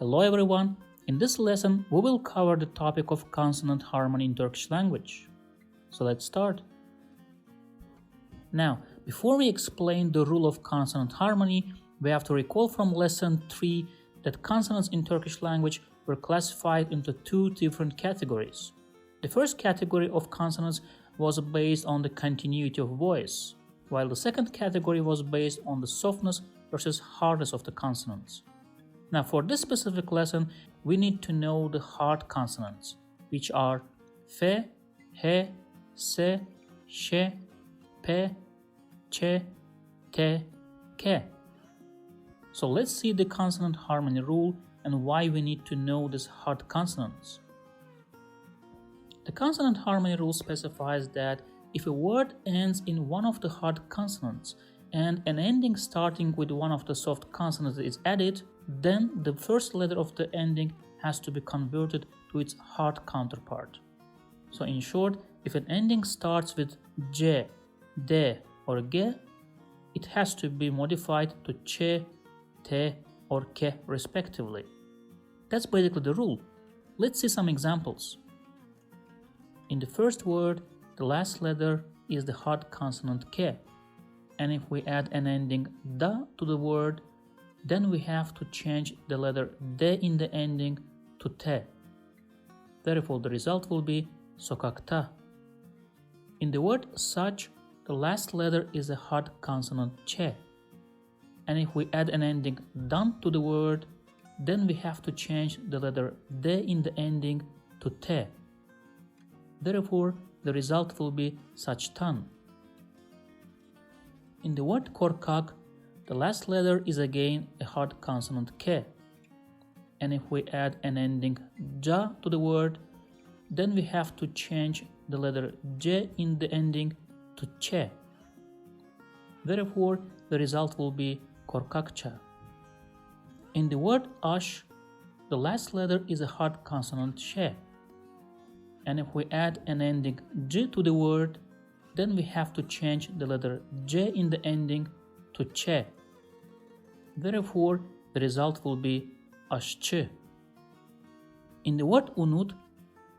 Hello everyone! In this lesson, we will cover the topic of consonant harmony in Turkish language. So let's start. Now, before we explain the rule of consonant harmony, we have to recall from lesson 3 that consonants in Turkish language were classified into two different categories. The first category of consonants was based on the continuity of voice, while the second category was based on the softness versus hardness of the consonants. Now, for this specific lesson, we need to know the hard consonants, which are f, h, s, ş, p, ç, t, k. So let's see the consonant harmony rule and why we need to know these hard consonants. The consonant harmony rule specifies that if a word ends in one of the hard consonants and an ending starting with one of the soft consonants is added, then the first letter of the ending has to be converted to its hard counterpart. So in short, if an ending starts with j, d or g, it has to be modified to ç, t or k respectively. That's basically the rule. Let's see some examples. In the first word, the last letter is the hard consonant k, and if we add an ending da to the word, then we have to change the letter d in the ending to t. Therefore, the result will be sokakta. In the word such, the last letter is a hard consonant ç, and if we add an ending dan to the word, then we have to change the letter d in the ending to t. Therefore, the result will be saçtan. In the word korkak, the last letter is again a hard consonant k, and if we add an ending ja to the word, then we have to change the letter j in the ending to ç. Therefore, the result will be korkakça. In the word aş, the last letter is a hard consonant ş, and if we add an ending j to the word, then we have to change the letter j in the ending to ç. Therefore, the result will be aşçı. In the word unut,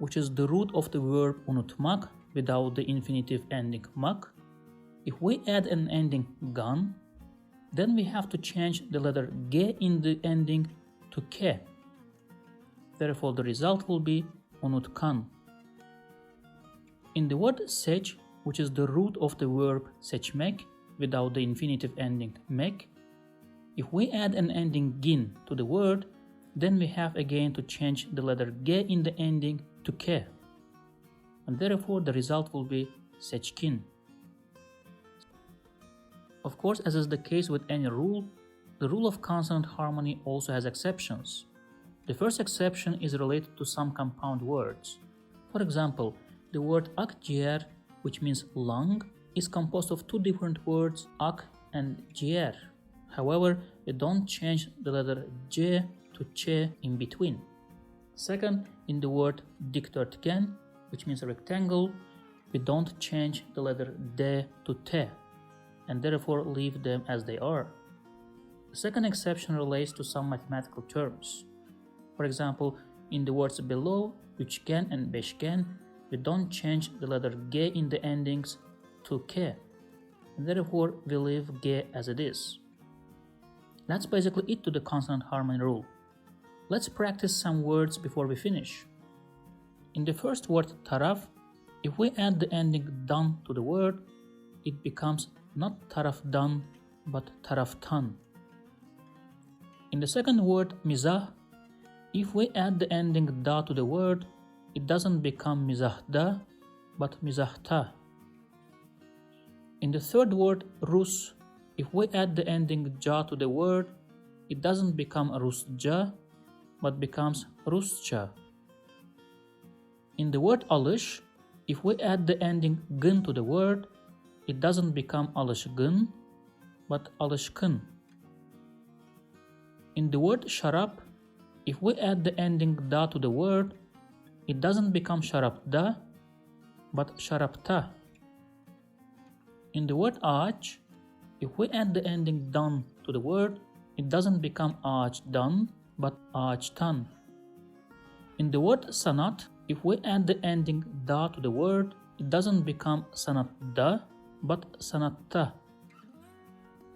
which is the root of the verb unutmak without the infinitive ending mak, if we add an ending gan, then we have to change the letter g in the ending to k. Therefore, the result will be unutkan. In the word seç, which is the root of the verb seçmek without the infinitive ending mek, if we add an ending gin to the word, then we have again to change the letter g in the ending to k, and therefore the result will be seçkin. Of course, as is the case with any rule, the rule of consonant harmony also has exceptions. The first exception is related to some compound words. For example, the word akciğer, which means lung, is composed of two different words, ak and ciğer. However, we don't change the letter c to ç in between. Second, in the word dikdörtgen, which means rectangle, we don't change the letter d to t, and therefore leave them as they are. The second exception relates to some mathematical terms. For example, in the words below, üçgen and beşgen, we don't change the letter g in the endings to k, and therefore we leave g as it is. That's basically it to the consonant harmony rule. Let's practice some words before we finish. In the first word taraf, if we add the ending dan to the word, it becomes not tarafdan but taraftan. In the second word mizah, if we add the ending da to the word, it doesn't become mizahda but mizahta. In the third word Rus, if we add the ending ja to the word, it doesn't become Rusca but becomes Rusça. In the word alış, if we add the ending gın to the word, it doesn't become alışgın but alışkın. In the word şarap, if we add the ending da to the word, it doesn't become şarapda but şarapta. In the word ağaç, if we add the ending dan to the word, it doesn't become ağaçdan but ağaçtan. In the word sanat, if we add the ending da to the word, it doesn't become sanatta, but sanatta.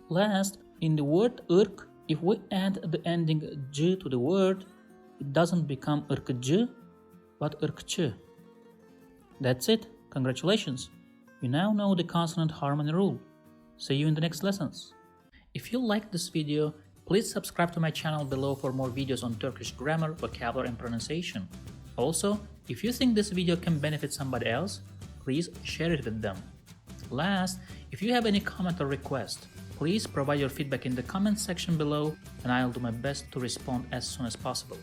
Last, in the word ırk, if we add the ending c to the word, it doesn't become ırkçı, but ırkçı. That's it. Congratulations. You now know the consonant harmony rule. See you in the next lessons. If you liked this video, please subscribe to my channel below for more videos on Turkish grammar, vocabulary and pronunciation. Also, if you think this video can benefit somebody else, please share it with them. Last, if you have any comment or request, please provide your feedback in the comment section below and I'll do my best to respond as soon as possible.